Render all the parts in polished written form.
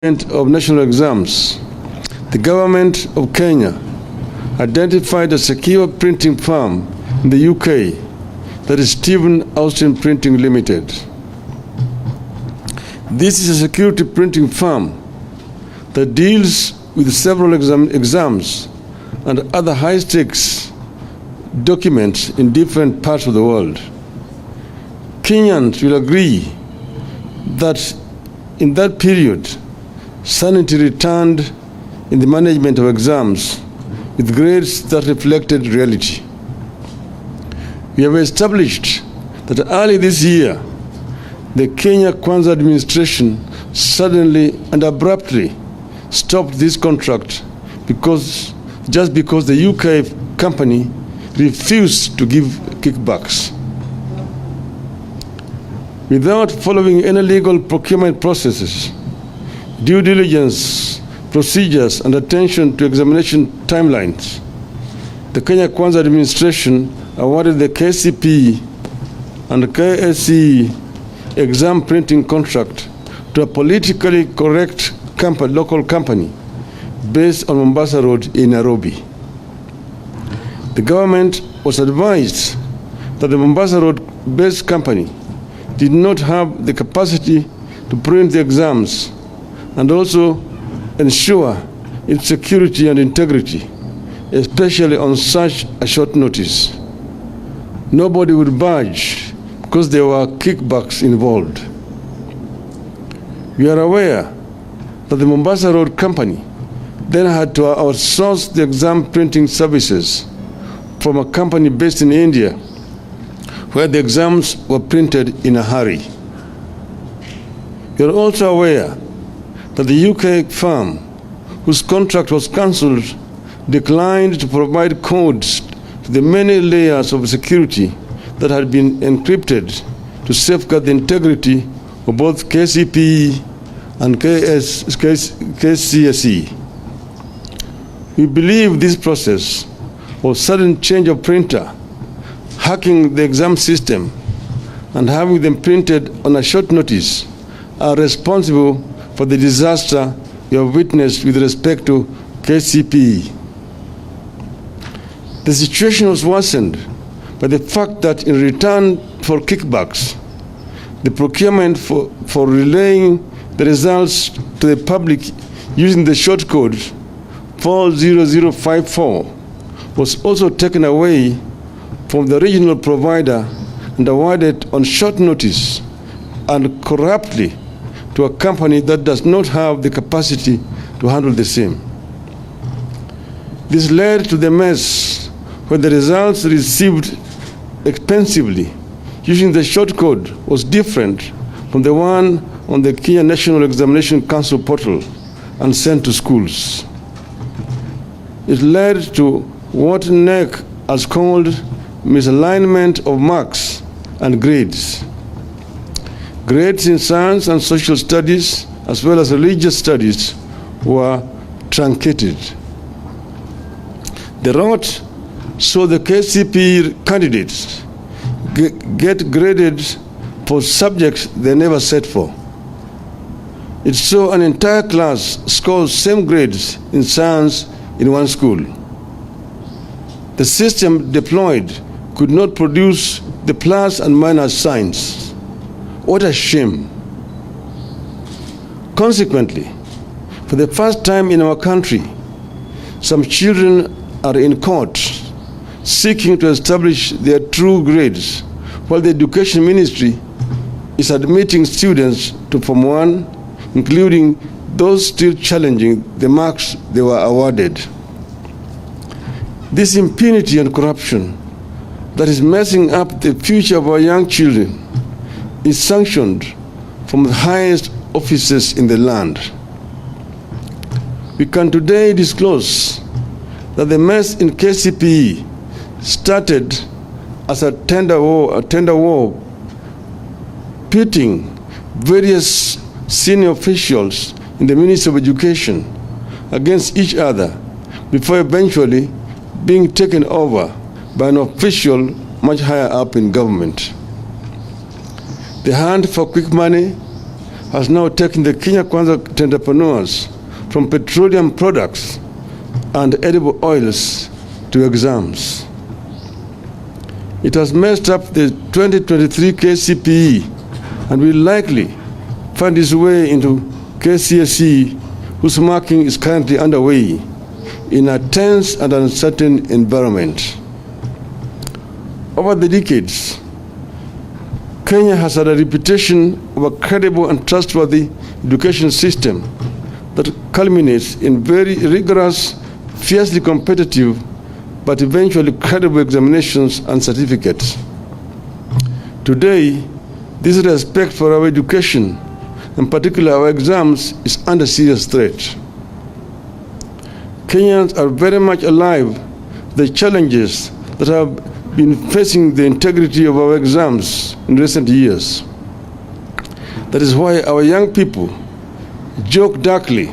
of national exams, the government of Kenya identified a secure printing firm in the UK, that is Stephen Austin Printing Limited. This is a security printing firm that deals with several exams and other high-stakes documents in different parts of the world. Kenyans will agree that in that period, sanity returned in the management of exams with grades that reflected reality. We have established that early this year, the Kenya Kwanza administration suddenly and abruptly stopped this contract just because the UK company refused to give kickbacks. Without following any legal procurement processes, due diligence procedures, and attention to examination timelines, the Kenya Kwanza administration awarded the KCPE and KSE exam printing contract to a politically correct local company based on Mombasa Road in Nairobi. The government was advised that the Mombasa Road-based company did not have the capacity to print the exams and also ensure its security and integrity, especially on such a short notice. Nobody would budge because there were kickbacks involved. We are aware that the Mombasa Road company then had to outsource the exam printing services from a company based in India, where the exams were printed in a hurry. We are also aware that the UK firm, whose contract was cancelled, declined to provide codes to the many layers of security that had been encrypted to safeguard the integrity of both KCPE and KCSE. We believe this process of sudden change of printer, hacking the exam system, and having them printed on a short notice are responsible for the disaster we have witnessed with respect to KCPE. The situation was worsened by the fact that in return for kickbacks, the procurement for relaying the results to the public using the short code 40054 was also taken away from the regional provider and awarded on short notice and corruptly to a company that does not have the capacity to handle the same. This led to the mess where the results received expensively using the short code was different from the one on the Kenya National Examination Council portal and sent to schools. It led to what NEC has called misalignment of marks and grades. Grades in science and social studies, as well as religious studies, were truncated. The rot saw the KCPE candidates get graded for subjects they never set for. It saw an entire class score same grades in science in one school. The system deployed could not produce the plus and minus signs. What a shame. Consequently, for the first time in our country, some children are in court seeking to establish their true grades, while the Education Ministry is admitting students to Form 1, including those still challenging the marks they were awarded. This impunity and corruption that is messing up the future of our young children is sanctioned from the highest offices in the land. We can today disclose that the mess in KCPE started as a tender war pitting various senior officials in the Ministry of Education against each other before eventually being taken over by an official much higher up in government. The hunt for quick money has now taken the Kenya Kwanza entrepreneurs from petroleum products and edible oils to exams. It has messed up the 2023 KCPE and will likely find its way into KCSE, whose marking is currently underway in a tense and uncertain environment. Over the decades, Kenya has had a reputation of a credible and trustworthy education system that culminates in very rigorous, fiercely competitive, but eventually credible examinations and certificates. Today, this respect for our education, in particular our exams, is under serious threat. Kenyans are very much alive to the challenges that have been facing the integrity of our exams in recent years. That is why our young people joke darkly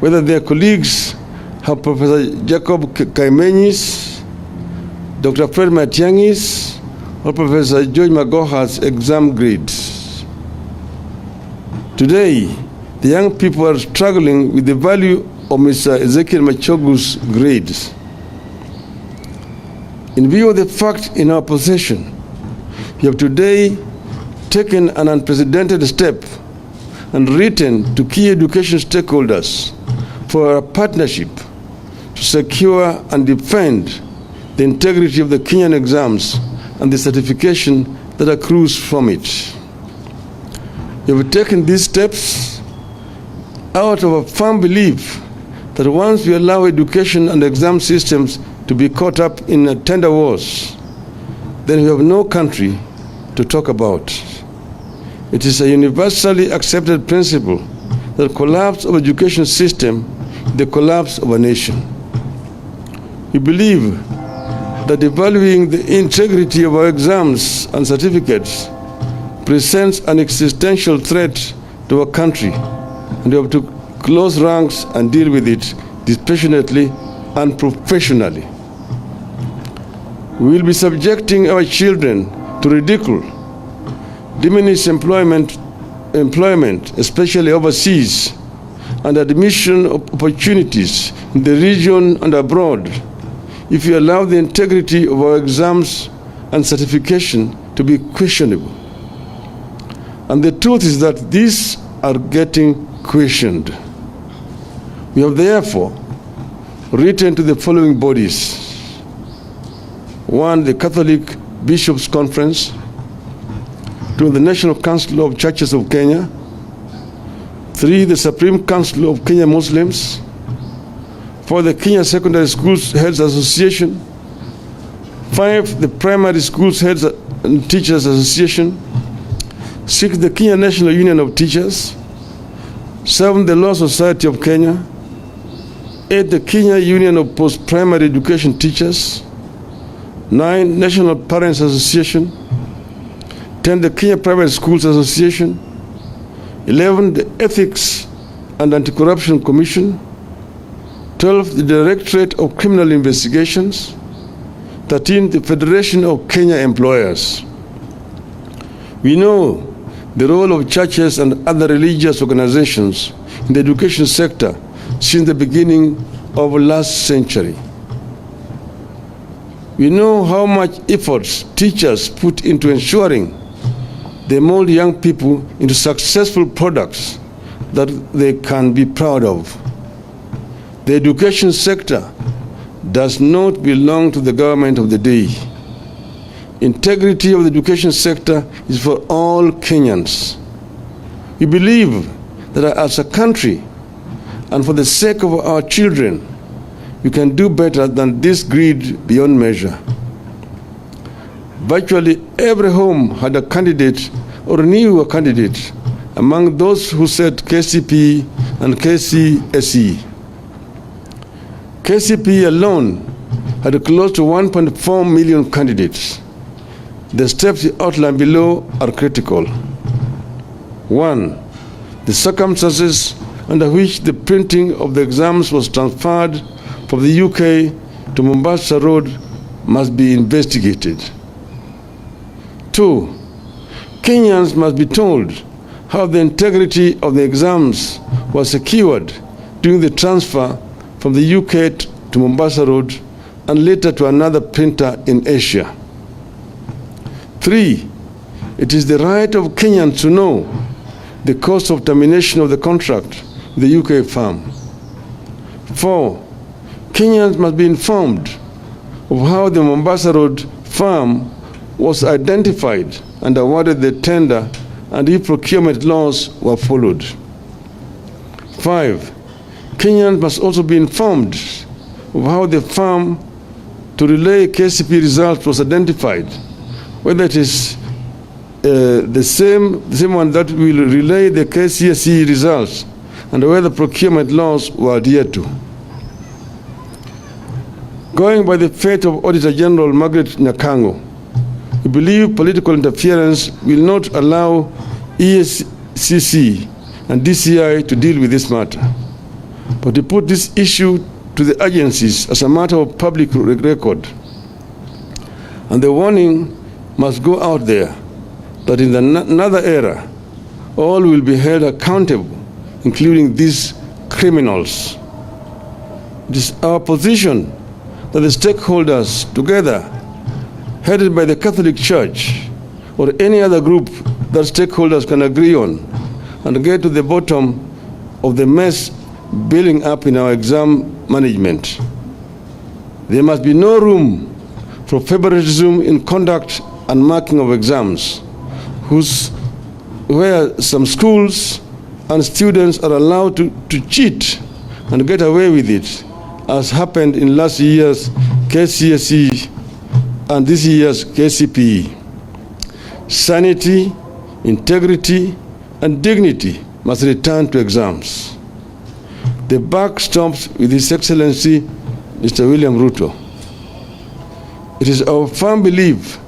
whether their colleagues have Professor Jacob Kaimenyis, Dr. Fred Matiangis, or Professor George Magoha's exam grades. Today, the young people are struggling with the value of Mr. Ezekiel Machogu's grades. In view of the fact in our possession, we have today taken an unprecedented step and written to key education stakeholders for a partnership to secure and defend the integrity of the Kenyan exams and the certification that accrues from it. We have taken these steps out of a firm belief that once we allow education and exam systems to be caught up in tender wars, then we have no country to talk about. It is a universally accepted principle that the collapse of education system is the collapse of a nation. We believe that evaluating the integrity of our exams and certificates presents an existential threat to our country, and we have to close ranks and deal with it dispassionately and professionally. We will be subjecting our children to ridicule, diminished employment, especially overseas, and admission opportunities in the region and abroad if we allow the integrity of our exams and certification to be questionable. And the truth is that these are getting questioned. We have therefore written to the following bodies: 1, the Catholic Bishops' Conference; 2, the National Council of Churches of Kenya; 3, the Supreme Council of Kenya Muslims; 4, the Kenya Secondary Schools Heads Association; 5, the Primary Schools Heads and Teachers Association; 6, the Kenya National Union of Teachers; 7, the Law Society of Kenya; 8, the Kenya Union of Post-Primary Education Teachers; 9, National Parents Association; 10, the Kenya Private Schools Association; 11, the Ethics and Anti-Corruption Commission; 12, the Directorate of Criminal Investigations; 13, the Federation of Kenya Employers. We know the role of churches and other religious organizations in the education sector since the beginning of last century. We know how much efforts teachers put into ensuring they mold young people into successful products that they can be proud of. The education sector does not belong to the government of the day. Integrity of the education sector is for all Kenyans. We believe that as a country and for the sake of our children, we can do better than this greed beyond measure. Virtually every home had a candidate or knew a candidate among those who said KCPE and KCSE. KCPE alone had close to 1.4 million candidates. The steps outlined below are critical. 1, the circumstances under which the printing of the exams was transferred from the UK to Mombasa Road must be investigated. 2, Kenyans must be told how the integrity of the exams was secured during the transfer from the UK to Mombasa Road and later to another printer in Asia. 3. It is the right of Kenyans to know the cost of termination of the contract with the UK firm. 4. Kenyans must be informed of how the Mombasa Road firm was identified and awarded the tender and if procurement laws were followed. 5. Kenyans must also be informed of how the firm to relay KCPE results was identified, whether it is the same one that will relay the KCSE results and whether procurement laws were adhered to. Going by the fate of Auditor General Margaret Nyakango, we believe political interference will not allow EACC and DCI to deal with this matter, but to put this issue to the agencies as a matter of public record. And the warning must go out there that in another era, all will be held accountable, including these criminals. It is our position that the stakeholders together, headed by the Catholic Church or any other group that stakeholders can agree on, and get to the bottom of the mess building up in our exam management. There must be no room for favoritism in conduct and marking of exams, where some schools and students are allowed to cheat and get away with it, as happened in last year's KCSE and this year's KCPE. Sanity, integrity, and dignity must return to exams. The buck stops with His Excellency, Mr. William Ruto. It is our firm belief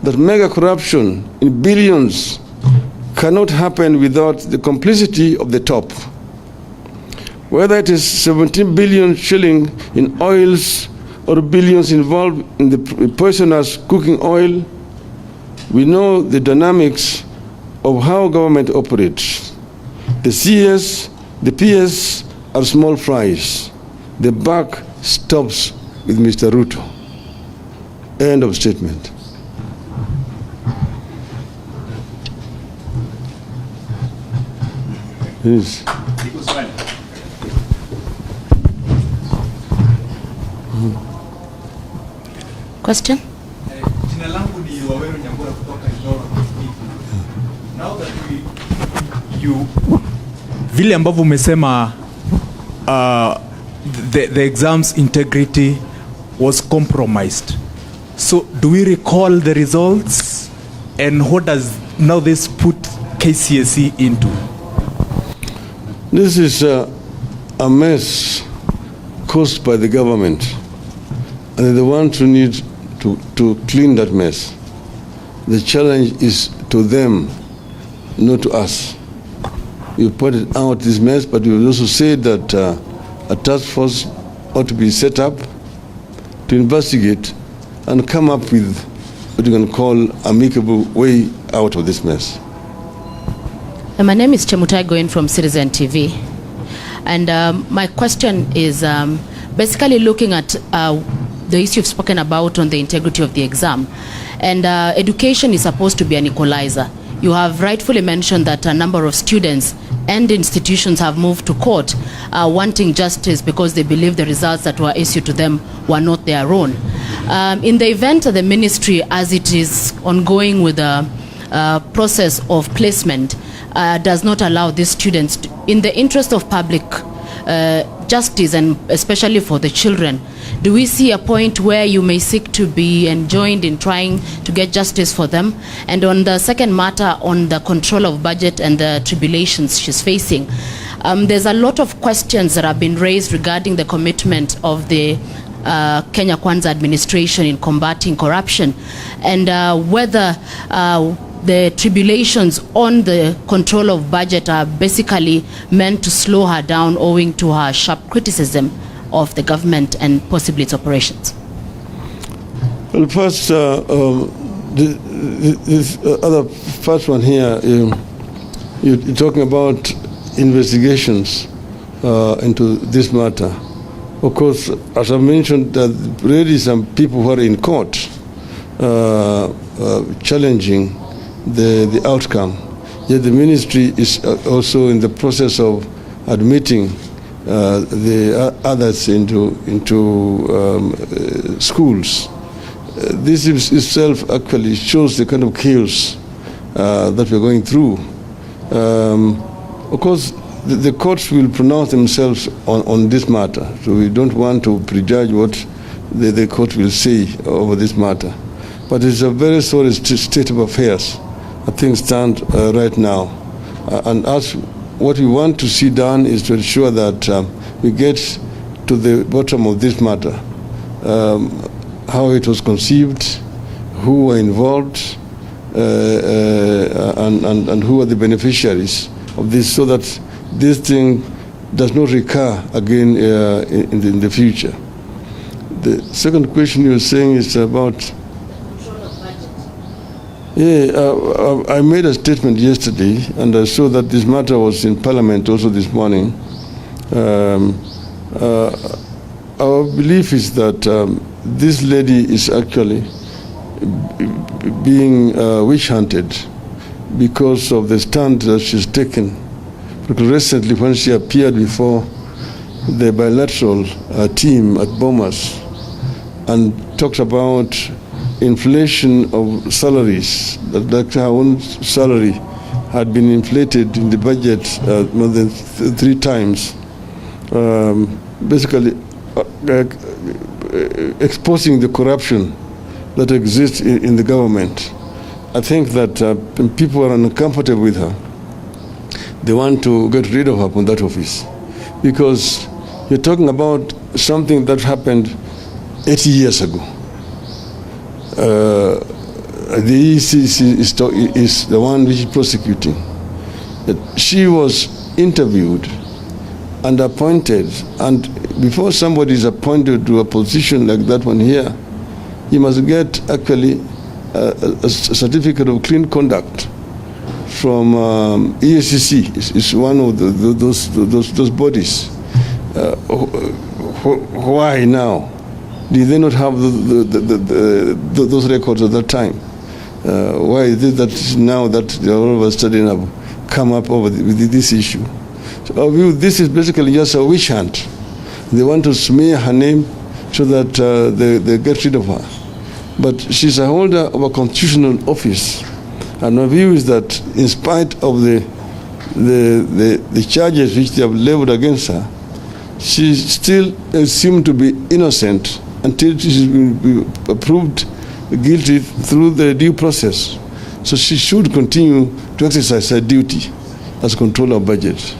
that mega corruption in billions cannot happen without the complicity of the top. Whether it is 17 billion shilling in oils or billions involved in the poisonous cooking oil, we know the dynamics of how government operates. The CS, the PS are small fries. The buck stops with Mr. Ruto. End of statement. Yes. Question? Jina langu ni Waweru Nyambura kutoka Ildora. Now that you vile ambavyo umesema the exams integrity was compromised. So do we recall the results and what does now this put KCSE into? This is a mess caused by the government, and they're the ones who need to clean that mess. The challenge is to them, not to us. You pointed out this mess, but you also said that a task force ought to be set up to investigate and come up with what you can call amicable way out of this mess. My name is Chemutai going from CitizenTV, and my question is basically looking at the issue you've spoken about on the integrity of the exam. And education is supposed to be an equalizer. You have rightfully mentioned that a number of students and institutions have moved to court wanting justice because they believe the results that were issued to them were not their own. In the event that the ministry, as it is ongoing with the process of placement, does not allow these students, in the interest of public justice and especially for the children, do we see a point where you may seek to be enjoined in trying to get justice for them? And on the second matter, on the control of budget and the tribulations she's facing, there's a lot of questions that have been raised regarding the commitment of the Kenya Kwanza administration in combating corruption, and whether the tribulations on the control of budget are basically meant to slow her down owing to her sharp criticism of the government and possibly its operations. Well, first, this other first one here, you're talking about investigations into this matter. Of course, as I mentioned, there are already some people who are in court challenging the outcome. Yet the ministry is also in the process of admitting the others into schools. This itself actually shows the kind of chaos that we're going through. Of course, the courts will pronounce themselves on this matter, so we don't want to prejudge what the court will say over this matter. But it's a very sorry state of affairs as things stand right now. And as what we want to see done is to ensure that we get to the bottom of this matter, how it was conceived, who were involved, and who are the beneficiaries of this, so that this thing does not recur again in the future. The second question you were saying is about... Yeah, I made a statement yesterday, and I saw that this matter was in Parliament also this morning. Our belief is that this lady is actually being witch hunted because of the stand that she's taken. Because recently, when she appeared before the bilateral team at Bomas and talked about inflation of salaries, that her own salary had been inflated in the budget more than 3 times, basically exposing the corruption that exists in the government. I think that people are uncomfortable with her. They want to get rid of her from that office, because you're talking about something that happened 80 years ago. The ECC is the one which is prosecuting. She was interviewed and appointed, and before somebody is appointed to a position like that one here, you must get actually a certificate of clean conduct from EACC. Is one of those bodies. Why now? Did they not have those records at that time? Why is it that now that they all of a sudden have come up with this issue? So our view, this is basically just a witch hunt. They want to smear her name so that they get rid of her. But she's a holder of a constitutional office. And my view is that in spite of the charges which they have leveled against her, she still seems to be innocent until she's been proved guilty through the due process. So she should continue to exercise her duty as controller of budget.